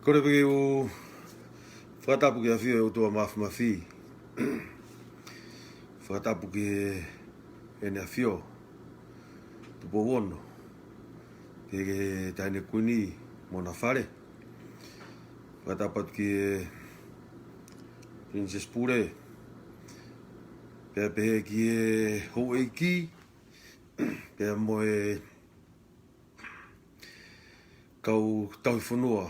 Kore pake o whakatapu ki a whio o tua mawhi. Whakatapu ki e ne a whio. Tupo wono. Ke taine kuni mona whare. Whakatapu ki e Princess Pure. Pea pehe ki e hou eiki. Pea mo e kau tau whanua.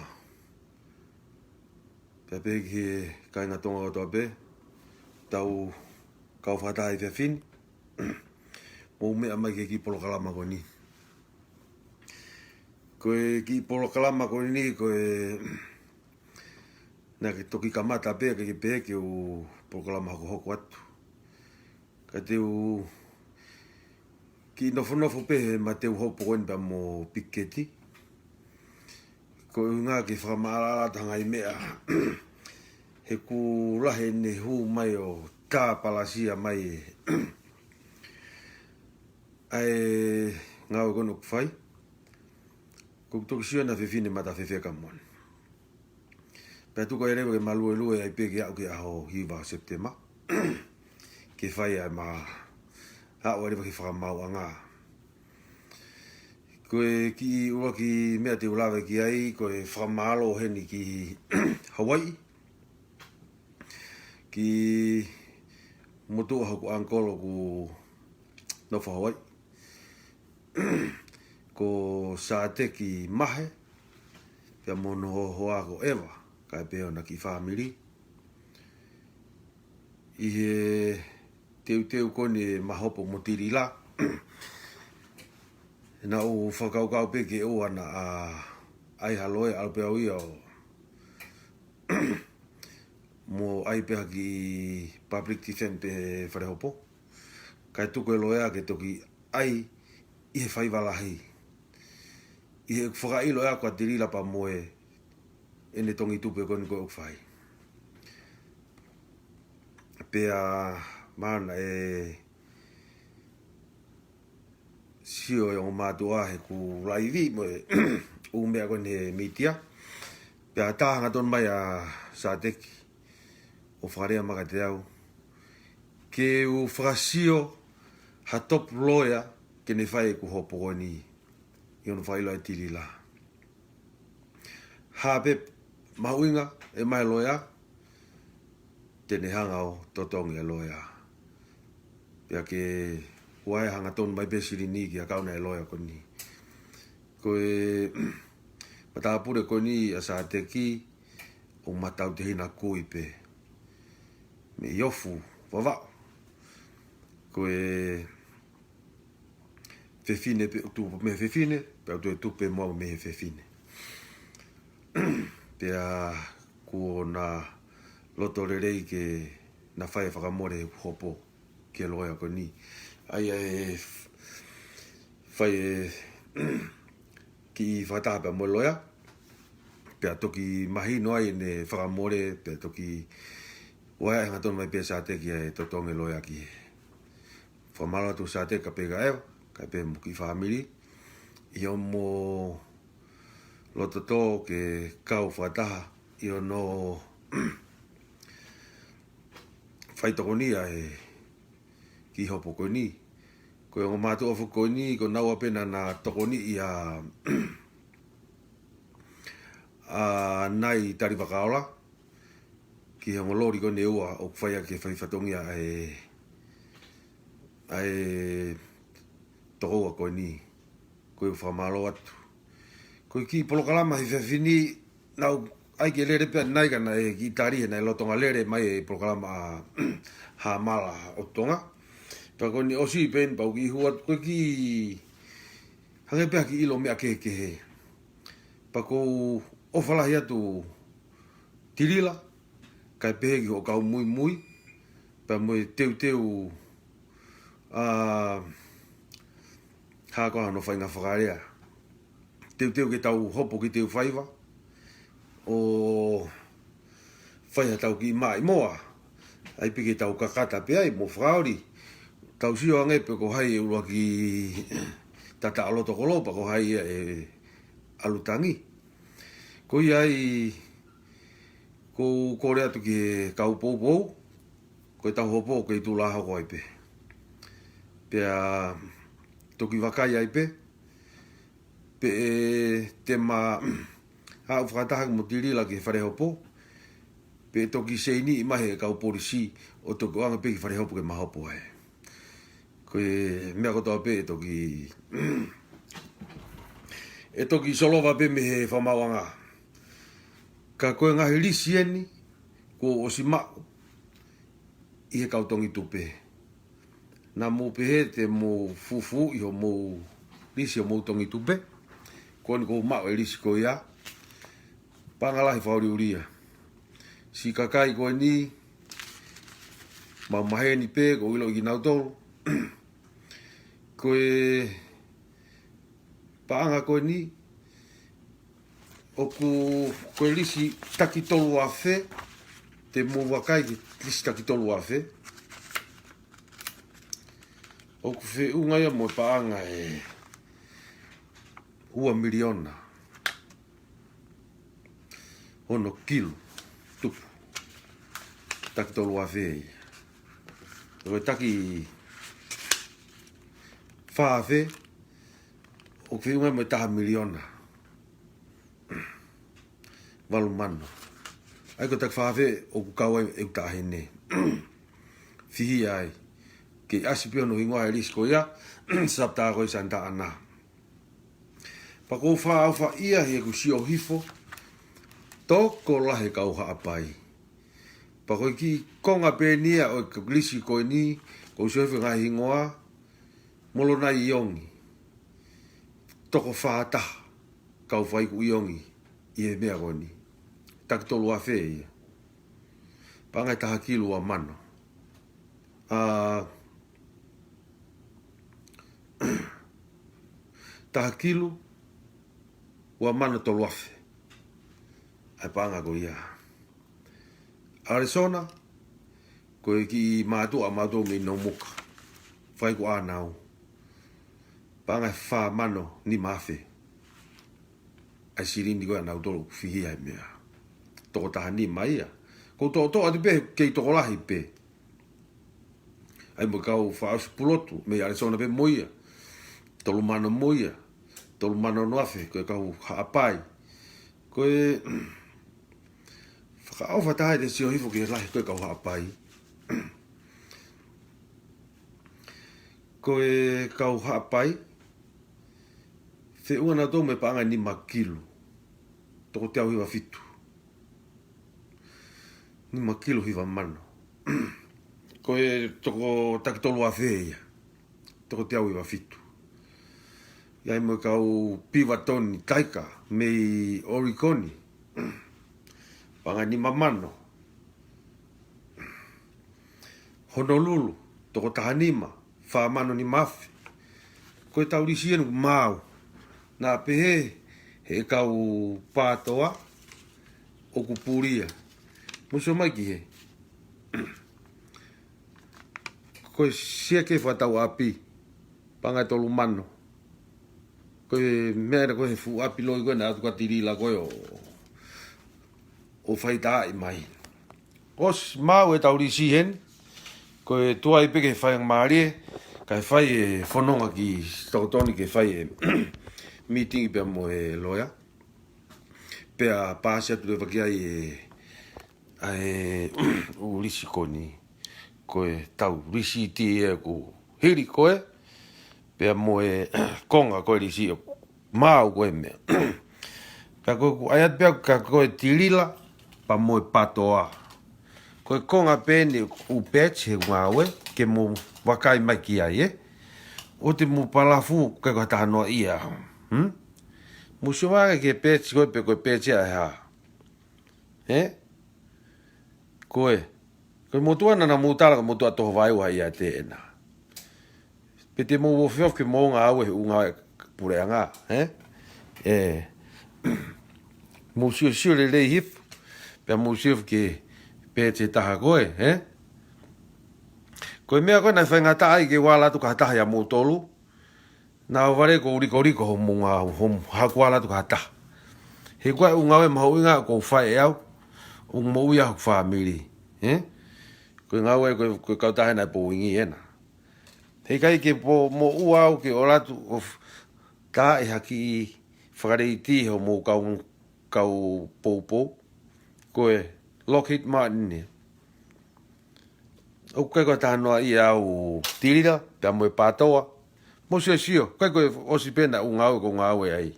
Pea pehe ki e kainga tonga o toa pe. Tau kau whatahi whea whini. Mou mea mai ke ki polo kalama ko ni. Koe ki polo kalama ko ni koe na ke toki kamata pe ke pehe ke o polo kalama ko hoko atu. Ka te o ki nofo pehe ma te uhopo koen pa mo piketi. Ko ngā ki whakamaara tanga i mea. He ku lahe ne hu mai o tā palasia mai e. Ai ngā o kono kuwhai. Ko toki sio na whiwhine mata whiwheka mon. Pea tuka e rewa ke malue lue ai pe ke au ke aho hiwa September. Ke whai ai maa. Hao rewa ki whakamau a ngā. Koe ki ua ki mea te ulawe ki ai, koe whakamalo heni ki Hawaii. Ki motu haku ankolo ku Nova Hawaii. Ko saate ki mahe. Pea mono hoa ko ewa. Kai peo na ki whamiri. I he teu kone mahopo motiri la. Na o whakaukau pe ke o ana a ai haloe alpeo ia o mo ai peha ki public defense pe wharehopo. Kai tuko e loea ke toki ai i he whaiwalahi. I he whakailo ea kua tirila pa moe e ne tongi tupe koni koe uwhai. Pea mana e sio e o mātua he ku laivi mo e umea koni he mitia. Pea tāhanga ton mai a Sāteki o whakarea maka te au. Ke u whakasio ha top lawyer ke ne whai ku hopo koni i ono whailo ai tiri la. Hape mahuinga e mai lawyer tene hanga o totongi a lawyer. Pea ke huai hanga ton mai besiri ni ki a kauna e lawyer koni. Koe matapure koni a Sāteki o matau te hina kui pe. Me iofu, wawao. Koe whewhine pe utupo me whewhine, pea utu e tupe mua me he whewhine. Pea kuo na loto rerei ke na whae whakamore hopo ke loea ko ni. Ai e whae ki whatapa mo loea. Pea toki mahi noai ne whakamore, pea toki wai nga ton mai pe Sāteki e totonge loea ki. Whamala tu Sāteki ka pega eo, ka pe muki whamiri. I o mo lototo ke kau whataha, i o no whaitokonia e ki hopo koni. Ko e o mātua whu koni, ko naua pena na tokoni i a nai tari wakaola. Ki he ngolori ko ne ua o kwhaya ke whaifatongia ai tokoa koe ni. Koe whamalo atu. Koe ki polokalama hi whewhini nau ai ke lere pia naikana e ki tarihe nei lotonga lere mai e polokalama a Hamala o tonga. Pea koe ni osi pen pau ki huat koe ki hange pia ki ilo mea ke he. Pa kou ofalahi atu tirila. Kai pehe ki ho kau mui. Pa moe teu hākoha no whainga whakarea. Teu ke tau hopo ki teu whaiva. O whaiha tau ki mai moa. Ai peke tau kakata pe ai mo whakaori. Tau sio ange pe ko hai e ua ki tata aloto kolopa ko hai alutangi. Ko ai ko kore atu ki kau pou ko tau hopo ko tu la ko ai pe. Pea toki wakai ai pe. Pe te ma ha ufata mo tiri la ki fare hopo. Pe toki seini mahe kau polisi o toki wanga pe ki fare hopo ke mahopo ai. Ko mea ko tau pe toki e toki solova pe me he whamawanga. Ka koe ngahi lisi eni, ko o si mao, i he kautongi tupe. Nā mō pehe te mō fufu i ho mō lisi o mō tongi tupe. Ko ni ko mao e lisi ko ia. Pangalahi whauri uria. Si kakai koe ni, mahe ni pe, ko ilo i nautoro. Koe, paanga koe ni, oku koe lisi taki tolu a whe, te mō wakai ki lisi taki tolu a whe. Oku whe ungaia mo paanga e ua miliona. Ono kilo, tupu. Taki tolu a whe. Koe taki wha a whe, oku whe ungaia mo taha miliona. Walu mano. Ai ko tak whaawe o ku kawai e uta hene. Fihi ai. Ke asipio no hingoa e risko ia. Sapta koe santa ana. Pa kou wha au wha ia he ku si o hifo. Toko lahe kau haapai. Pa koe ki konga pēnia o ka glisi koe ni. Kou soewe ngai hingoa. Molo nai iongi. Toko whaataha. Kau whai ku iongi. I he mea koe ni. Tak tolu a whee ia. Pangai taha kilo a mano. Taha kilo ua mano tolu a whee. Ai panga ko ia. Arizona, koe ki mātua me no muka. Whai ko ānau. Pangai wha mano ni mawhe. Ai sirindi koe anau tolu whihi ai mea. Toko taha ni mai ia. Ko tō ati pe kei toko lahi pe. Ai mo kau whaasu pulotu. Me Arizona pe moia. Tolu mano moia. Tolu mano noafe. Koe kau haapai. Koe whakaau whatahe te sio hifo ki lahi koe kau haapai. Koe kau haapai. Te ua na tō me paanga ni makilo. Toko te au hiwa fitu. Ni makilo hiwa mano. Koe toko takitolu a whea. Toko te au hiwa fitu. Iai mo kau piwa toni taika. Mei orikoni. Paanga ni mamano. Honolulu. Toko tahanima. Whaamano ni mafi. Koe tau risienu mau. Nā pehe, he kau pātoa, o ku pūria. Muso mai ki he. Koe sia ke whatau api, pangai tolu mano. Koe mea koe he fu api loi koe, nā tuka tirila koe o whaitaa i mai. Os mau e tau risi hen, koe tua i peke whaiang maarie, kai whai e whanonga ki stokotoni ke whai e meeting pe mo e loya. Pea pāsia tu le wakia e u risi koni. Koe tau risi ti e ku hiri koe. Pea mo e konga koe risi o mau koe mea. Pea koe ku ayat pea ka koe tirila pa mo e patoa. Koe konga pēne u patch he ngawe ke mo wakai mai ki ai e. O te mo palafu kai ko tahanoa ia. Musuanga ke pēti koe pe koe pēti ai ha. Koe. Koe motuana na mutala ka motua toho vai uha ia te ena. Pe te mo wofiof ke mo ngā aue unga pure anga. Musio sio le lei hip. Pe musio ke pēti taha koe. Koe mea koe na whainga taai ke wala tu ka taha ya motolu. na vale ko riko munga hom hakwala tu kata he kwa unga ma unga ko fai au un mo ya family ko nga we ko ka ta na po ingi ena he kai ke po mo ua ke ola tu ka e haki whakareiti ho mo kau popo ko e Lockheed Martin ne o kai ko ta no ia o tirira ta mo patoa mo se sio kai ko o si pena unga ko nga we ai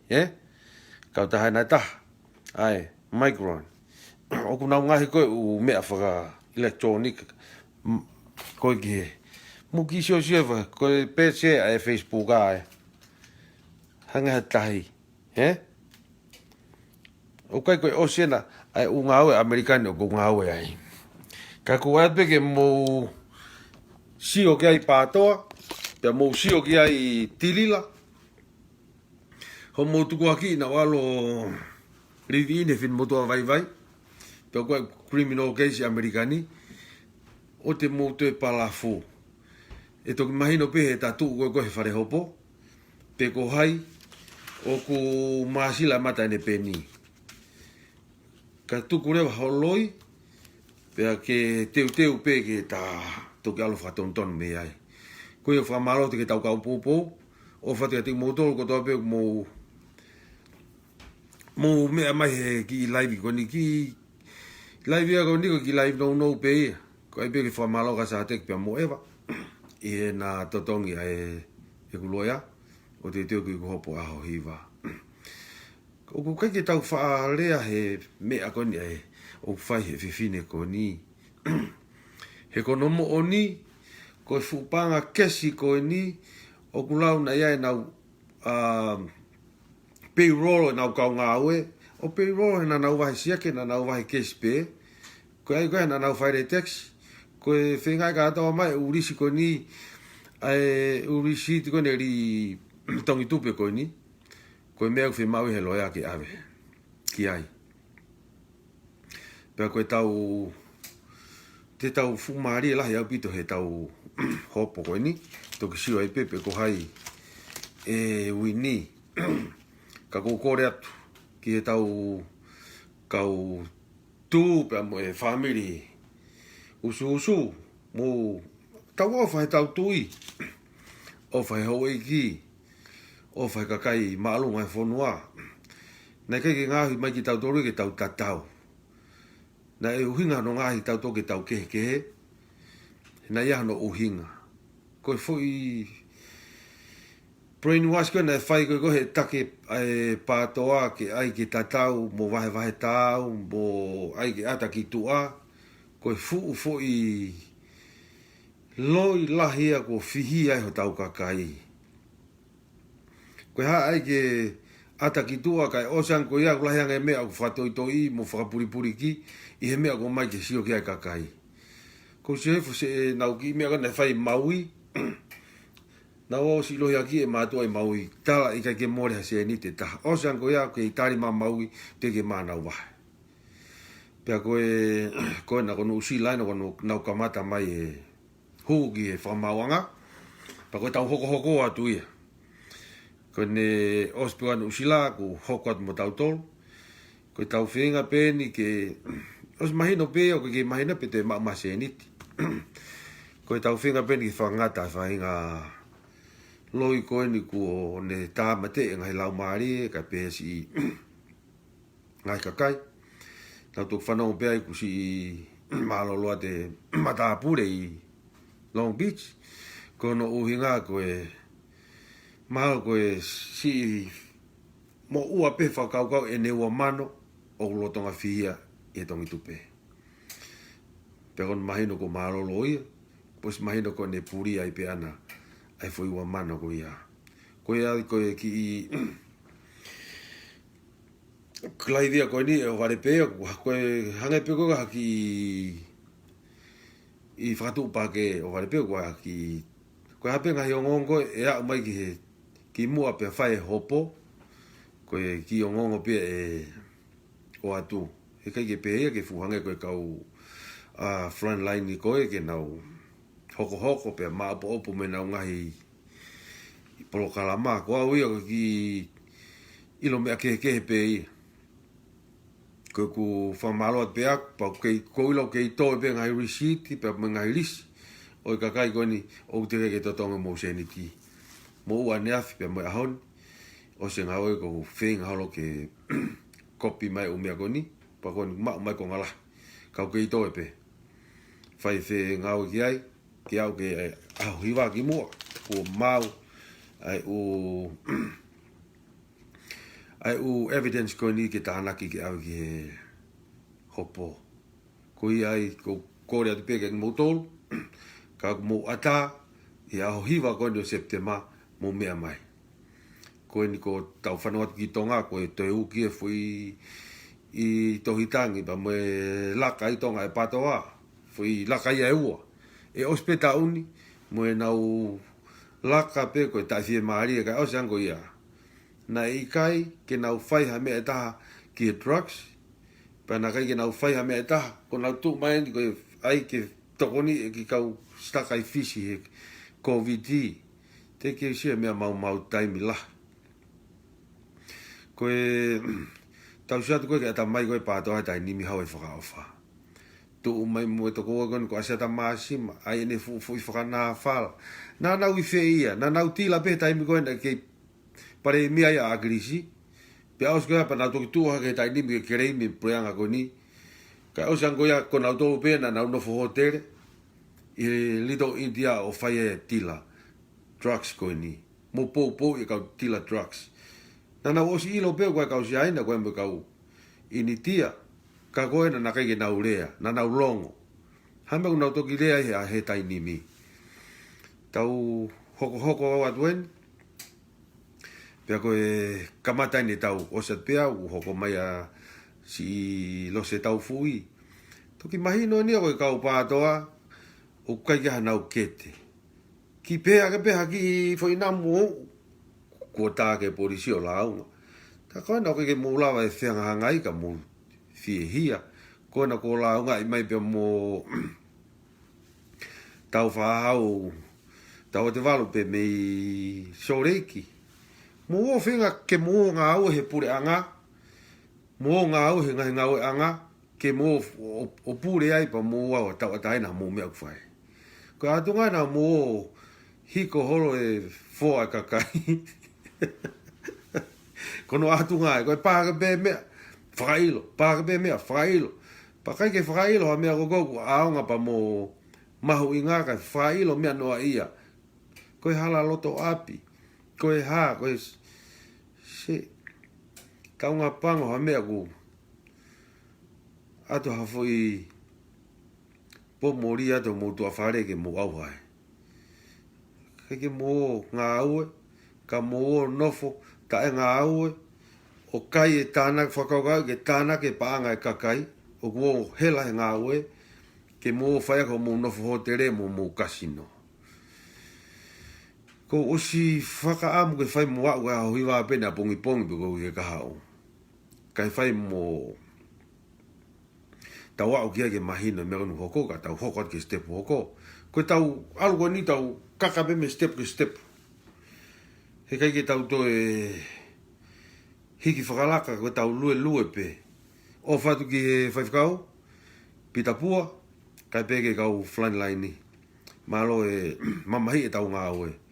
ka ta na ta ai Micron o kuna nga ko u me afaka electronic ko ge mo ki sio ko PC ai Facebook ai hanga tai o kai ko o sena ai unga we americano ko nga we ai ka ko wa pe ke mo sio ke ai patoa pe mo sio ke ai tilila ho mo tu ko aki na walo rivine fin mo to vai pe ko criminal case americani o te mo te palafo e to imagino pe ta tu ko he fare hopo pe ko hai o ku masila mata ne peni ka tu kure holoi pe ke teu pe ke ta to ke alo faton ton me ai ko yo fa malo te ke tau ka popo o fa te motor ko to pe mo me mai ki live ko ni ki live ko ni ko ki live no pe ko ai pe ke fa malo ka sa te pe mo eva e na totongi e kuloia o te teo ki hopo aho hiva o ku kai ke tau fa lea he me a koni e o fai he fifine ko ni he kono mo oni ko fupanga kesi ko ni o kulau na ia na payroll na ka nga we o payroll na na vai sia ke na vai kesi pe ko ai ko na fai de tax ko finga ka to mai urisi ko ni urisi ko ne ri tongi tupe ko ni ko me fi mau he loya ki ave ki ai pe ko tau te tau fumari la ya pito he tau hopo ko ni to ki sio ai pepe ko hai wini ka ko kore atu ki he tau kau tu pe mo family usu mo tau o fa tau tui o fa ho ki o fa ka kai malu mai fonua na ke nga mai ki tau toru ki tau tatau na e uhinga no nga hi tau to ki tau ke na ia no uhinga ko foi brainwash ko na fai ko he take patoa ki ai ki tatau mo vai tau mo ai ki ata ki tua ko foi loi lahia ko fihi ai ho tau kakai ko ha ai ke ata ki tua kai o san ko ia ko lahia nge me au fatoi toi mo fa puri ki I he mea ko mai ke sio ki ai kakai ko se fo se na ki mea na fai maui na o si lo ya ki e matua I maui tala I ka ke more se ni te ta o san ko ia ke tari ma maui te ke mana wa pe ko na ko no si la no na kamata mai hu ki e fa mawanga pa ko tau hoko atu ia ko ne ospian usila ko hoko at mo tau tol ko tau finga pe ni ke os mahino pe o ke mahina pe te ma se ni ko tau finga pe ni fa ngata fa inga loi ko ni ko ne ta mate ngai lau mari ka pe si ngai ka kai tau tu fa no pe ai ku si malo lo te mata pure I Long Beach ko no uhinga ko e mal ko e si mo ua pe fa kau e ne ua mano o lo tonga fia e tongi tupe pero imagino ko malo lo ia pues imagino ko ne puri ai pe ana ai foi ua mano ko ia ko ki klai dia ko ni o vare pe ko hanga pe ko ki I fatu pa ke o vale pe ko ki ko hape nga yongongo e a mai ki mua pe fai hopo ko ki yongongo pe o atu e kai ke pe ke fuhanga ko kau front line ni ko ke nau hoko pe ma opo me na ngai polo kalama ko au ia ki ilo me ke pe ia ko ku famalo at peak pa ko ilo ke to be ngai receipt pe ngai list o ka kai ko ni o te ke to tonga mo se ni ti mo wa ne af pe mo ahon o se ngau ko fing halo ke copy mai o me ko ni pa ko mai ko ngala ka ke to pe fai fe ngau ki ai ki au ke au hiwa ki mo o mau ai o evidence ko ni ke tana ki au ki hopo ko ai ko rea te peke mo tol ka mo ata e au hiwa ko no septema mo mea mai ko ni ko tau whanua ki tonga ko e te uki e fui i tohitangi pa mo e laka i tonga e patoa fui laka i e ua e ospeta uni mo e nau laka pe ko e taifie maari e ka o sango ia na ikai ke nau whai ha mea taha ki e drugs pa na kai ke nau whai ha mea taha ko nau tuk mai ko e ai ke tokoni e ki kau stakai fisi he COVID te ke sia mea mau taimi lah ko e tau siatu koe ke ata mai koe pātoa tai nimi hau e whakaofa tu mai mo e toko kon ko asa ta masima ai ne fu i whakana whala na nau i whea ia na nau tila pe taimi koe na ke pare mia ia agrisi pe aus koe pa nau toki tuha ke tai nimi ke reimi preanga ko ni ka aus ango ia ko nau tō pe na nau nofo hotere i Little India o whaia tila drugs ko ni mo po i kau tila drugs na nau osi ilo pe koe kau si aina koe mo kau ini tia ka koe na nakai ke nau rea na nau longo hame nau toki rea he tai nimi tau hoko au atuen pia koe kamatai ni tau osat pia u hoko mai a si lo se tau fui toki mahino ni koe kau pātoa o kai ke hanau kete ki pea ke pea ki foi namu ko tā ke polisi o launga ta koe na koe ke mulawa e whianga hangai ka mu fie hia koe na ko launga i mai pia mo tau whahau tau te walu pe mei soreiki mo o whinga ke mo ngā au he pure anga mo ngā au he ngahi ngau e anga ke mo o pure ai pa mo au tau ataina mo mea kwhai ko atunga na mo hiko holo e foa kakai kono atunga ko pāka pe mea whakailo pakai ke whakailo a mea gogoku aonga pa mo mahu inga ka whakailo mea noa ia koe hala loto api koe koe se kaunga pango ha mea ku ato hafo i po mori ato mo tua whare ke mo au hai ke mo ngā aue ka mo nofo ta e ngā aue o kai e tāna whakaukau ke tāna ke paanga e kakai o kuo hela e ngā aue ke mo whaiako mo nofo ho te re mo kasino ko osi whakaamu ke whai mo au ka hiwa pena pongi pe ko ke kahao kai whai mo tau au kia ke mahino me konu hoko ka tau hoko ke step hoko ko tau algo ni tau kakape me step ke step he kai ke tau to e hiki whakalaka ko tau lue pe o whatu ki whaifkau pitapua kai peke kau flatline ni malo e mamahi e tau ngā oe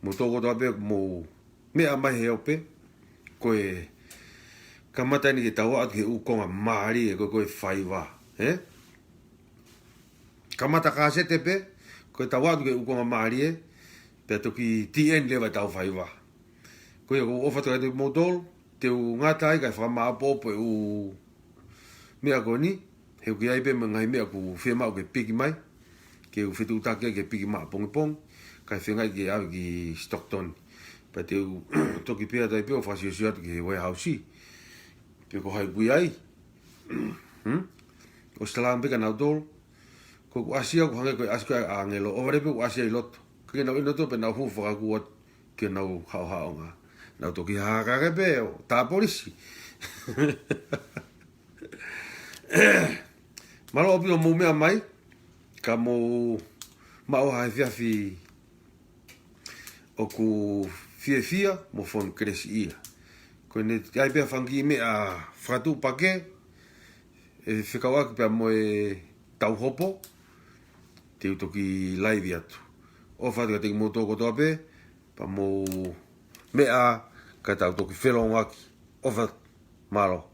mo toko toa pe mo mea mai he ope ko e kamata ni ke tau atu ke ukonga maari e koe whaiwa kamata kasete pe ko tau atu ke ukonga maari e pe toki TN lewa tau whaiwa ko e ko ofatu kai te motol te u ngata ai kai whamaapo pe u mea ko ni he uki ai pe ngai mea ku whiamau ke piki mai ke u whitu utake ke piki maa pong kai whengai ke au ki Stockton pa te u toki pia tai peo whasio siatu ke warehouse pe ko hai pui ai o stalang pe ka nau tol ko asia ko hange ko aska angelo o vare pe ko asia i loto ke nau inoto pe nau hu whakakuat ke nau hao nga nau toki haka ke pe o tā polisi malo opi o mo mea mai ka mo mao hai fiafi o ku fia mo fon kresi ia. Ko ne ai pe fangi me a fratu pake e whikawa ki pe mo e tau hopo te utoki laivi atu. O whatu ka teki mo tōko toa pe pa mo me a ka tau toki whelonga ki o whatu malo.